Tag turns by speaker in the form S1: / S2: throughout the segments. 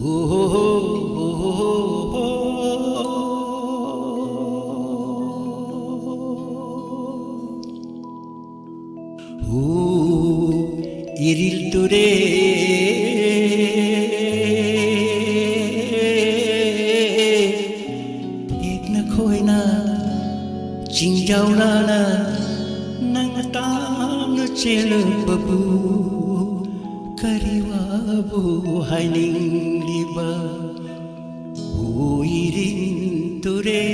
S1: Iril ture ek na khoi na ching jau na na nang ta na chel babu kariwa bu hai ning liba iril ture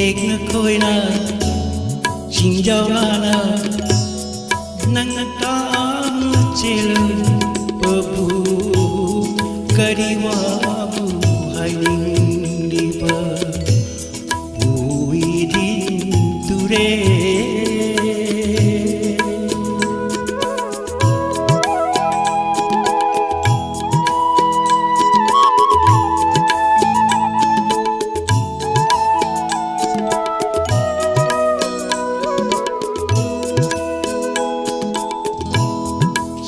S1: ek na khoi na ching jau na na nang ta chel babu kariwa bu hai ning liba irin ture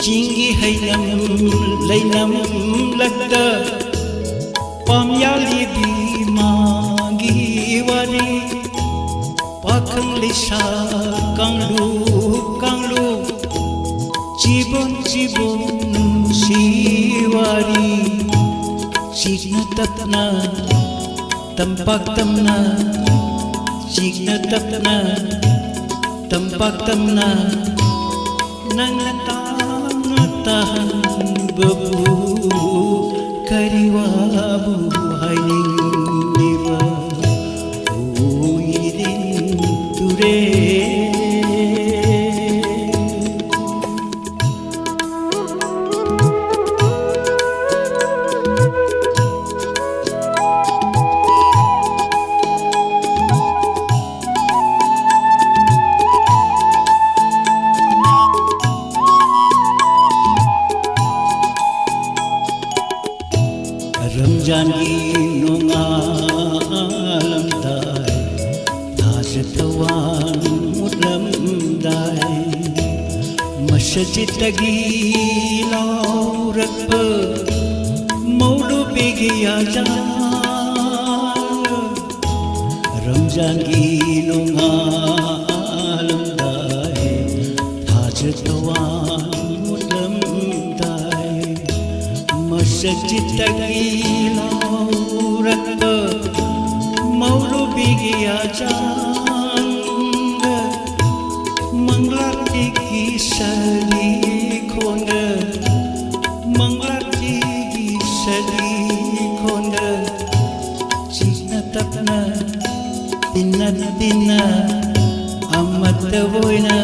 S1: Chingi hay nam lay nam lagda pam yali bi mangi wari pakhang lisa kanglu jibon siwari chigna tapna tampak tamna chigna tapna tampak tamna nang tahan babu kariwa bu hai ning liba irin ture Ramjan gi nunga alam dai tawan mutlam dai masjid gi laurak pe maulu begi aja Ramjan gi nunga alam dai tawan mutlam dai masjid gi laurak pe maulu begi ajan manglar ki sali khonda manglar ki sali khonda china tapna dinna amat voina